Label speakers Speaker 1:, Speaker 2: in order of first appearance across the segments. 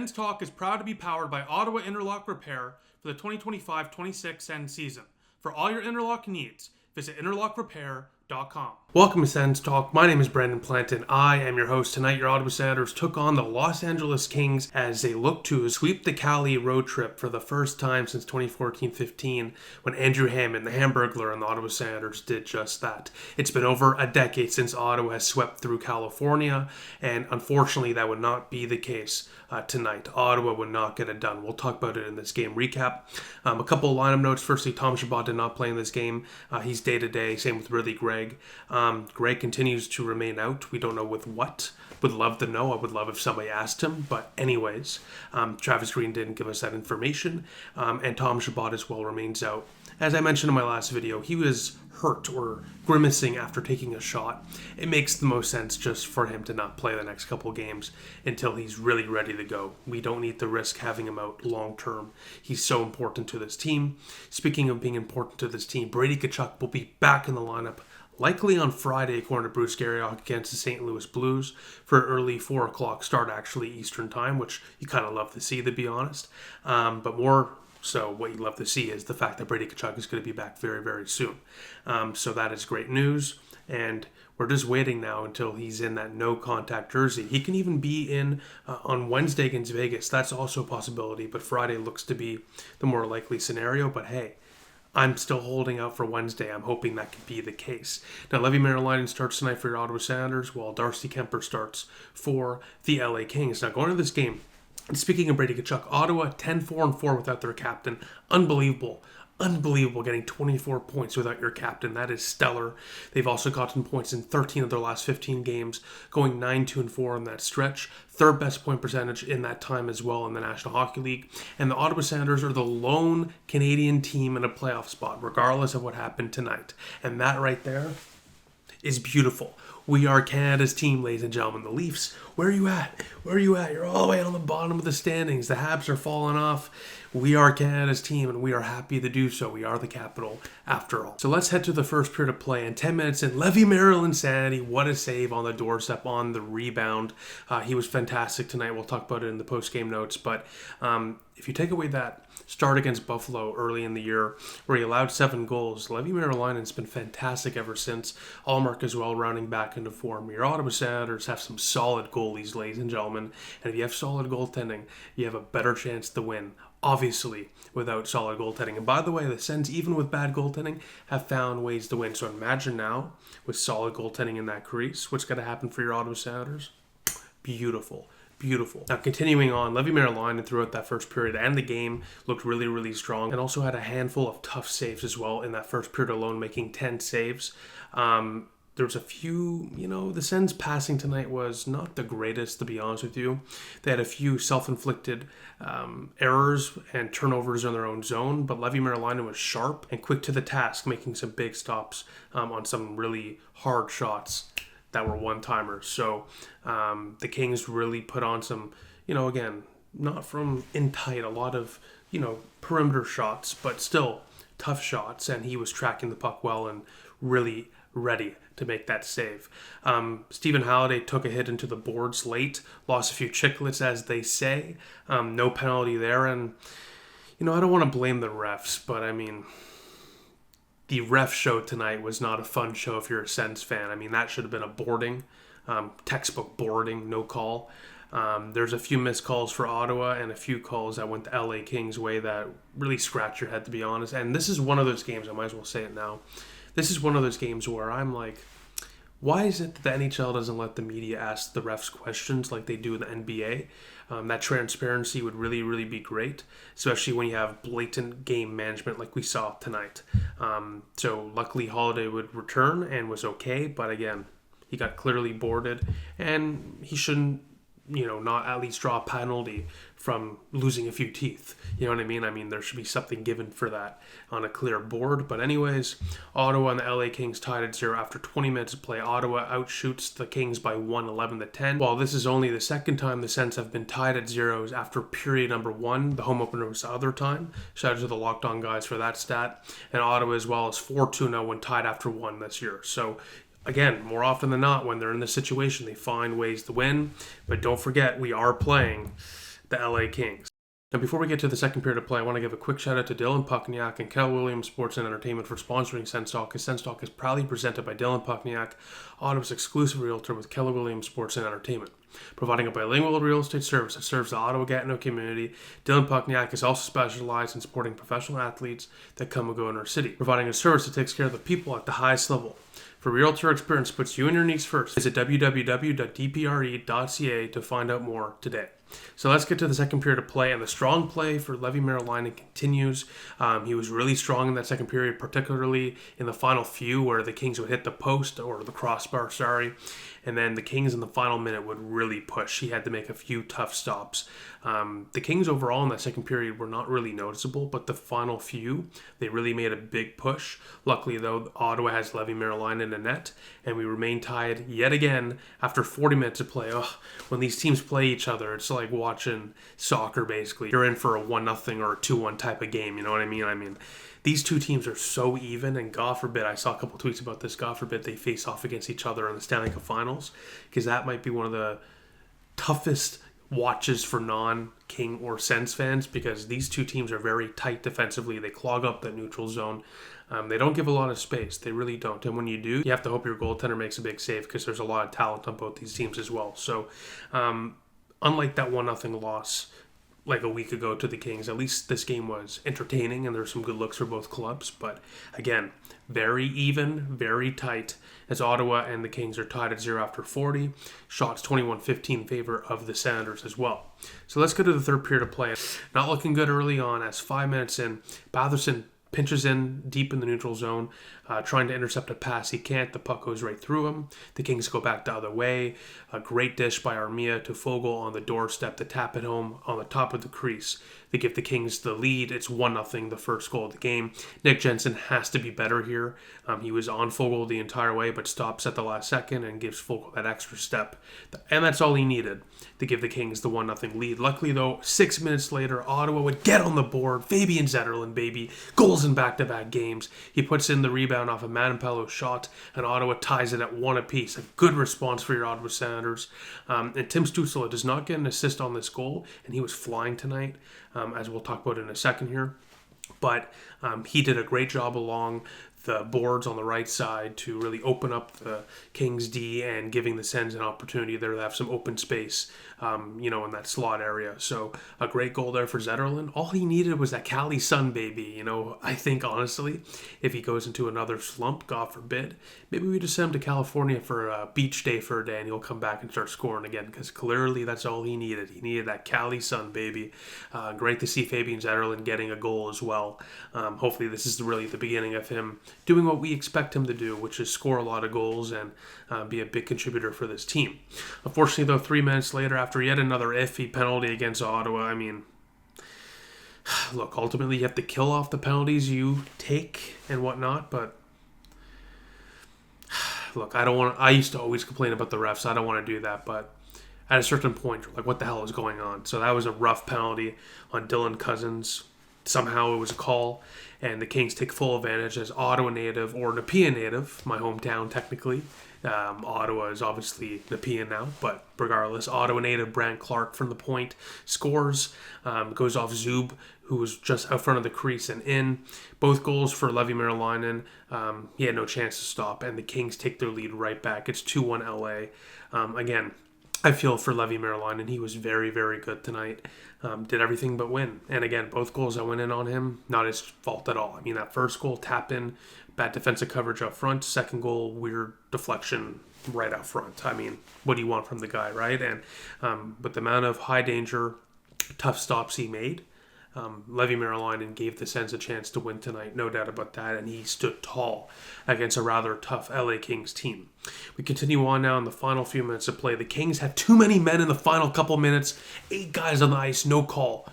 Speaker 1: Sens Talk is proud to be powered by Ottawa Interlock Repair for the 2025-26 Sens season. For all your interlock needs, visit interlockrepair.com. Welcome to Sens Talk. My name is Brandon Planton. I am your host. Tonight, your Ottawa Senators took on the Los Angeles Kings as they look to sweep the Cali road trip for the first time since 2014-15 when Andrew Hammond, the Hamburglar, and the Ottawa Senators did just that. It's been over a decade since Ottawa has swept through California, and unfortunately, that would not be the case tonight. Ottawa would not get it done. We'll talk about it in this game recap. A couple of lineup notes. Firstly, Tom Chabot did not play in this game. He's day-to-day. Same with Ridley Gregg. Gregg continues to remain out. We don't know with what. Would love to know. I would love if somebody asked him. But anyways, Travis Green didn't give us that information. And Tom Chabot as well remains out. As I mentioned in my last video, he was hurt or grimacing after taking a shot. It makes the most sense just for him to not play the next couple games until he's really ready to go. We don't need to risk having him out long term. He's so important to this team. Speaking of being important to this team, Brady Tkachuk will be back in the lineup likely on Friday, according to Bruce Garriock, against the St. Louis Blues for an early 4 o'clock start, actually, Eastern time, which you kind of love to see, to be honest. But more so, what you love to see is the fact that Brady Tkachuk is going to be back very, very soon. So that is great news, and we're just waiting now until he's in that no-contact jersey. He can even be in on Wednesday against Vegas. That's also a possibility, but Friday looks to be the more likely scenario. But hey, I'm still holding out for Wednesday. I'm hoping that could be the case. Now, Leevi Meriläinen starts tonight for your Ottawa Senators, while Darcy Kemper starts for the LA Kings. Now, going to this game, and speaking of Brady Tkachuk, Ottawa 10-4-4 without their captain. Unbelievable. Unbelievable getting 24 points without your captain. That is stellar. They've also gotten points in 13 of their last 15 games, going 9-2-4 on that stretch. Third best point percentage in that time as well in the National Hockey League. And the Ottawa Senators are the lone Canadian team in a playoff spot, regardless of what happened tonight. And that right there is beautiful. We are Canada's team, ladies and gentlemen. The Leafs, where are you at? Where are you at? You're all the way on the bottom of the standings. The Habs are falling off. We are Canada's team, and we are happy to do so. We are the capital, after all. So let's head to the first period of play. And 10 minutes in, Leevi Meriläinen insanity. What a save on the doorstep, on the rebound. He was fantastic tonight. We'll talk about it in the post-game notes. But if you take away that start against Buffalo early in the year, where he allowed 7 goals, Leevi Meriläinen's been fantastic ever since. Allmark as well, rounding back into form. Your Ottawa Senators have some solid goalies, ladies and gentlemen. And if you have solid goaltending, you have a better chance to win. Obviously, without solid goaltending. And by the way, the Sens, even with bad goaltending, have found ways to win. So imagine now, with solid goaltending in that crease, what's going to happen for your Ottawa Senators? Beautiful. Beautiful. Now, continuing on, Leevi Meriläinen throughout that first period and the game looked really, really strong, and also had a handful of tough saves as well in that first period alone, making 10 saves. There was a few, the Sens passing tonight was not the greatest, to be honest with you. They had a few self-inflicted errors and turnovers in their own zone, but Leevi Meriläinen was sharp and quick to the task, making some big stops on some really hard shots that were one-timers. So the Kings really put on some, again, not from in tight, a lot of, perimeter shots, but still tough shots, and he was tracking the puck well and really ready to make that save. Stephen Halliday took a hit into the boards late, lost a few chicklets, as they say. No penalty there, and, I don't want to blame the refs, but, the ref show tonight was not a fun show if you're a Sens fan. That should have been a boarding, textbook boarding, no call. There's a few missed calls for Ottawa and a few calls that went the LA Kings' way that really scratch your head, to be honest. And this is one of those games, I might as well say it now, this is one of those games where I'm like, why is it that the NHL doesn't let the media ask the refs questions like they do in the NBA? That transparency would really, really be great, especially when you have blatant game management like we saw tonight. So luckily Holiday would return and was okay, but again, he got clearly boarded, and he shouldn't, not at least draw a penalty from losing a few teeth. You know what I mean? There should be something given for that on a clear board. But anyways, Ottawa and the LA Kings tied at 0 after 20 minutes of play. Ottawa outshoots the Kings by 11-10. While this is only the second time the Sens have been tied at zeros after period number 1, the home opener was the other time. Shout out to the Locked On guys for that stat. And Ottawa as well as 4-2-0 when tied after 1 this year. So again, more often than not, when they're in this situation, they find ways to win. But don't forget, we are playing the LA Kings. Now, before we get to the second period of play, I want to give a quick shout out to Dylan Puckniak and Keller Williams Sports and Entertainment for sponsoring Sens Talk, because Sens Talk is proudly presented by Dylan Puckniak, Ottawa's exclusive realtor with Keller Williams Sports and Entertainment. Providing a bilingual real estate service that serves the Ottawa-Gatineau community, Dylan Puckniak is also specialized in supporting professional athletes that come and go in our city, providing a service that takes care of the people at the highest level. For realtor experience puts you and your needs first, visit www.dpre.ca to find out more today. So let's get to the second period of play, and the strong play for Leevi Meriläinen continues. He was really strong in that second period, particularly in the final few where the Kings would hit the post, or the crossbar, and then the Kings in the final minute would really push. He had to make a few tough stops. The Kings overall in that second period were not really noticeable, but the final few, they really made a big push. Luckily, though, Ottawa has Leevi Meriläinen in net, and we remain tied yet again after 40 minutes of play. When these teams play each other, it's like watching soccer, basically. You're in for a 1-0 or a 2-1 type of game, you know what I mean? These two teams are so even, and God forbid, I saw a couple tweets about this, God forbid they face off against each other in the Stanley Cup Finals, because that might be one of the toughest watches for non-King or Sens fans, because these two teams are very tight defensively. They clog up the neutral zone. They don't give a lot of space. They really don't. And when you do, you have to hope your goaltender makes a big save, because there's a lot of talent on both these teams as well. So, unlike that 1-0 loss like a week ago to the Kings, at least this game was entertaining and there's some good looks for both clubs. But again, very even, very tight, as Ottawa and the Kings are tied at 0 after 40. Shots 21-15 in favor of the Senators as well. So let's go to the third period of play. Not looking good early on, as 5 minutes in, Batherson pinches in deep in the neutral zone, trying to intercept a pass. He can't. The puck goes right through him. The Kings go back the other way. A great dish by Armia to Fogle on the doorstep to tap it home on the top of the crease. They give the Kings the lead. It's 1-0, the first goal of the game. Nick Jensen has to be better here. He was on Fogle the entire way, but stops at the last second and gives Fogle that extra step. And that's all he needed to give the Kings the 1-0 lead. Luckily, though, 6 minutes later, Ottawa would get on the board. Fabian Zetterlund, baby. Goals in back-to-back games. He puts in the rebound off a Manapello's shot, and Ottawa ties it at 1 apiece. A good response for your Ottawa Senators. And Tim Stützle does not get an assist on this goal, and he was flying tonight, as we'll talk about in a second here. But he did a great job along the boards on the right side to really open up the Kings D and giving the Sens an opportunity there to have some open space, in that slot area. So a great goal there for Zetterlund. All he needed was that Cali sun, baby. I think, honestly, if he goes into another slump, God forbid, maybe we just send him to California for a beach day for a day and he'll come back and start scoring again, because clearly that's all he needed. He needed that Cali sun, baby. Great to see Fabian Zetterlund getting a goal as well. Hopefully this is really the beginning of him doing what we expect him to do, which is score a lot of goals and be a big contributor for this team. Unfortunately, though, 3 minutes later, after yet another iffy penalty against Ottawa, look, ultimately you have to kill off the penalties you take and whatnot, but look, I used to always complain about the refs. I don't want to do that, but at a certain point, you're like, what the hell is going on? So that was a rough penalty on Dylan Cousins. Somehow it was a call, and the Kings take full advantage as Ottawa native, or Nepean native, my hometown technically. Ottawa is obviously Nepean now, but regardless, Ottawa native Brant Clark from the point scores, goes off Zub, who was just out front of the crease and in. Both goals for Leevi Meriläinen. He had no chance to stop, and the Kings take their lead right back. It's 2-1 LA. Again, I feel for Leevi Meriläinen. He was very, very good tonight. Did everything but win. And again, both goals that went in on him, not his fault at all. That first goal, tap in, bad defensive coverage up front. Second goal, weird deflection right out front. What do you want from the guy, right? And but the amount of high danger, tough stops he made, Leevi Meriläinen gave the Sens a chance to win tonight, no doubt about that, and he stood tall against a rather tough LA Kings team. We continue on now in the final few minutes of play. The Kings have too many men in the final couple minutes, 8 guys on the ice, no call.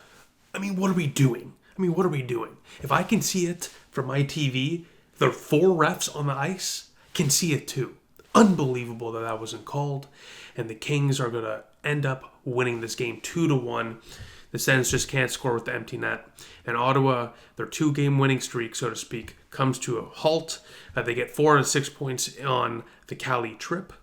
Speaker 1: What are we doing? What are we doing? If I can see it from my TV, the 4 refs on the ice can see it too. Unbelievable that wasn't called, and the Kings are going to end up winning this game 2-1. The Sens just can't score with the empty net. And Ottawa, their 2-game winning streak, so to speak, comes to a halt. They get 4 out of 6 points on the Cali trip.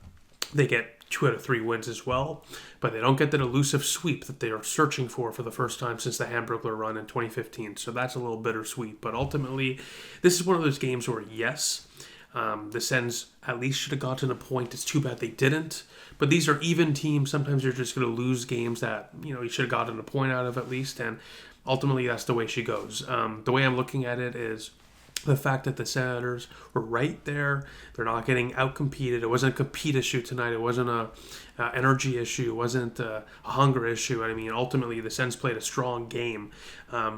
Speaker 1: They get 2 out of 3 wins as well, but they don't get that elusive sweep that they are searching for the first time since the Hamburglar run in 2015. So that's a little bittersweet. But ultimately, this is one of those games where, yes, the Sens at least should have gotten a point. It's too bad they didn't. But these are even teams. Sometimes you're just going to lose games that, you should have gotten a point out of at least. And ultimately, that's the way she goes. The way I'm looking at it is the fact that the Senators were right there. They're not getting outcompeted. It wasn't a compete issue tonight. It wasn't a energy issue. It wasn't a hunger issue. I mean, ultimately, the Sens played a strong game.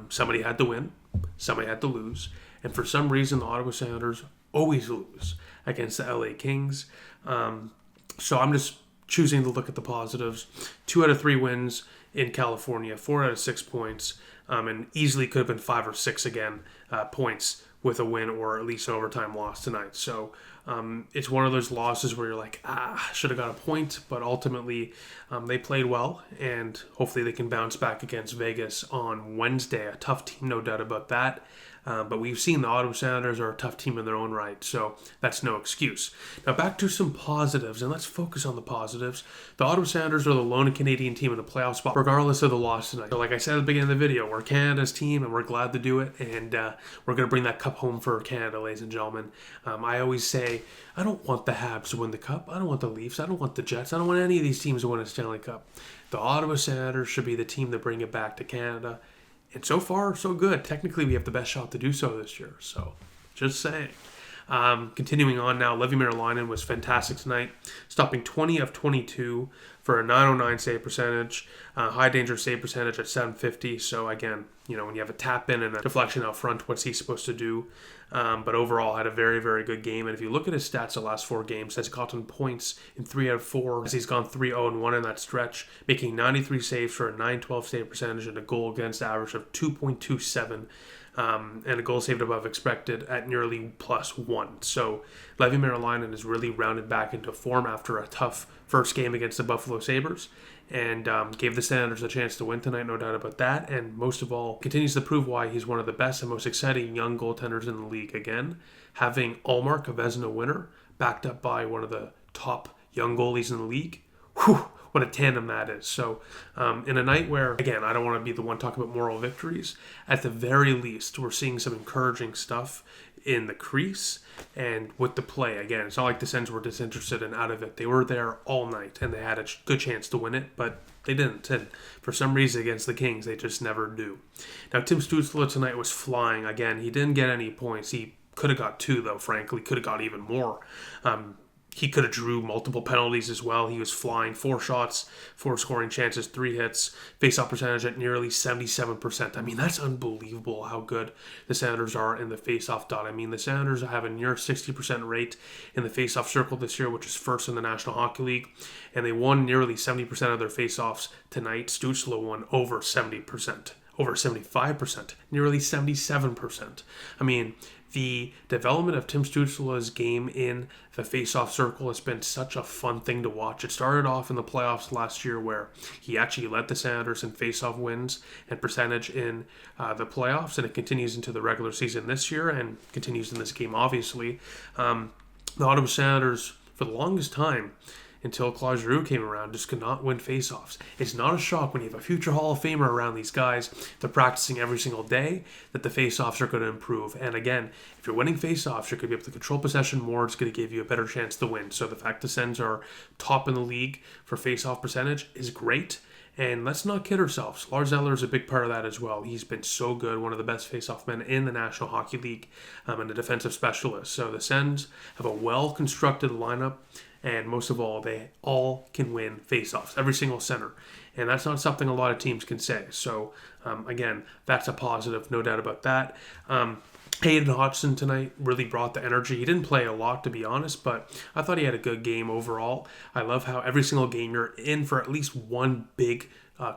Speaker 1: Somebody had to win. Somebody had to lose. And for some reason, the Ottawa Senators always lose against the LA Kings. So I'm just choosing to look at the positives. 2 out of 3 wins in California. 4 out of 6 points. And easily could have been 5 or 6 again points with a win or at least an overtime loss tonight. So it's one of those losses where you're like, should have got a point, but ultimately they played well, and hopefully they can bounce back against Vegas on Wednesday. A tough team, no doubt about that. But we've seen the Ottawa Senators are a tough team in their own right, so that's no excuse. Now back to some positives, and let's focus on the positives. The Ottawa Senators are the lone Canadian team in the playoff spot, regardless of the loss tonight. So like I said at the beginning of the video, we're Canada's team, and we're glad to do it, and we're going to bring that cup home for Canada, ladies and gentlemen. I always say, I don't want the Habs to win the cup. I don't want the Leafs. I don't want the Jets. I don't want any of these teams to win a Stanley Cup. The Ottawa Senators should be the team to bring it back to Canada. And so far, so good. Technically, we have the best shot to do so this year. So, just saying. Continuing on now, Leevi Meriläinen was fantastic tonight, stopping 20 of 22 for a 909 save percentage, high danger save percentage at 750. So again, when you have a tap in and a deflection out front, what's he supposed to do? But overall, had a very, very good game. And if you look at his stats the last 4 games, has gotten points in 3 out of 4 as he's gone 3-0-1 in that stretch, making 93 saves for a 912 save percentage and a goal against average of 2.27. And a goal saved above expected at nearly +1. So Leevi Meriläinen is really rounded back into form after a tough first game against the Buffalo Sabres, and gave the Senators a chance to win tonight, no doubt about that. And most of all, continues to prove why he's one of the best and most exciting young goaltenders in the league. Again, having Ullmark, a Vezina winner, backed up by one of the top young goalies in the league. Whew, what a tandem that is. So in a night where, again, I don't want to be the one talking about moral victories, at the very least, we're seeing some encouraging stuff in the crease and with the play. Again, it's not like the Sens were disinterested and out of it. They were there all night, and they had a good chance to win it, but they didn't. And for some reason against the Kings, they just never do. Now, Tim Stützle tonight was flying. Again, he didn't get any points. He could have got 2, though, frankly. Could have got even more. He could have drew multiple penalties as well. He was flying 4 shots, 4 scoring chances, 3 hits, face-off percentage at nearly 77%. I mean, that's unbelievable how good the Senators are in the face-off dot. I mean, the Senators have a near 60% rate in the face-off circle this year, which is first in the National Hockey League, and they won nearly 70% of their face-offs tonight. Stützle won over 70%, over 75%, nearly 77%. I mean, the development of Tim Stützle's game in the face-off circle has been such a fun thing to watch. It started off in the playoffs last year where he actually led the Senators in face-off wins and percentage in the playoffs, and it continues into the regular season this year and continues in this game, obviously. The Ottawa Senators, for the longest time, until Claude Giroux came around, just could not win faceoffs. It's not a shock when you have a future Hall of Famer around these guys. They're practicing every single day that the faceoffs are going to improve. And again, if you're winning faceoffs, you're going to be able to control possession more. It's going to give you a better chance to win. So the fact the Sens are top in the league for faceoff percentage is great. And let's not kid ourselves. Lars Eller is a big part of that as well. He's been so good, one of the best faceoff men in the National Hockey League, and a defensive specialist. So the Sens have a well-constructed lineup. And most of all, they all can win faceoffs, every single center. And that's not something a lot of teams can say. So, again, that's a positive, no doubt about that. Hayden Hodgson tonight really brought the energy. He didn't play a lot, to be honest, but I thought he had a good game overall. I love how every single game you're in for at least one big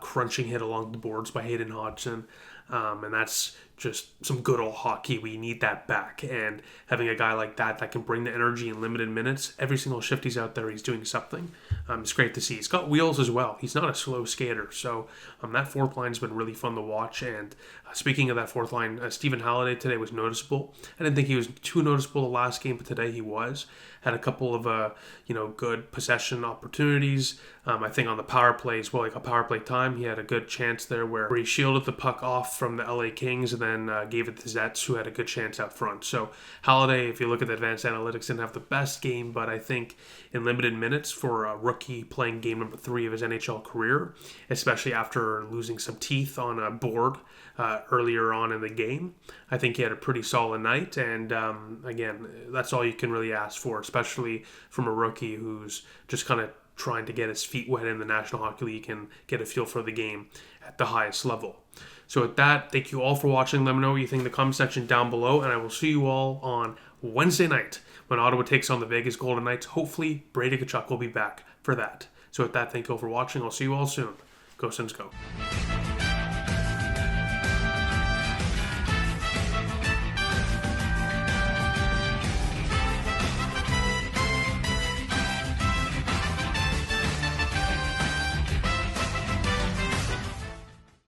Speaker 1: crunching hit along the boards by Hayden Hodgson. And that's just some good old hockey. We need that back. And having a guy like that can bring the energy in limited minutes, every single shift he's out there, he's doing something. It's great to see. He's got wheels as well. He's not a slow skater. So that fourth line's been really fun to watch. And speaking of that fourth line, Stephen Halliday today was noticeable. I didn't think he was too noticeable the last game, but today he was. Had a couple of good possession opportunities. I think on the power play as well, like a power play time, he had a good chance there where he shielded the puck off from the LA Kings and then gave it to Zets, who had a good chance out front. So Halliday, if you look at the advanced analytics, didn't have the best game, but I think in limited minutes for a rookie playing game number 3 of his NHL career, especially after losing some teeth on a board earlier on in the game, I think he had a pretty solid night. And again, that's all you can really ask for, especially from a rookie who's just kind of trying to get his feet wet in the National Hockey League and get a feel for the game at the highest level. So with that, thank you all for watching. Let me know what you think in the comment section down below, and I will see you all on Wednesday night when Ottawa takes on the Vegas Golden Knights. Hopefully, Brady Tkachuk will be back for that. So with that, thank you all for watching. I'll see you all soon. Go Sens, go.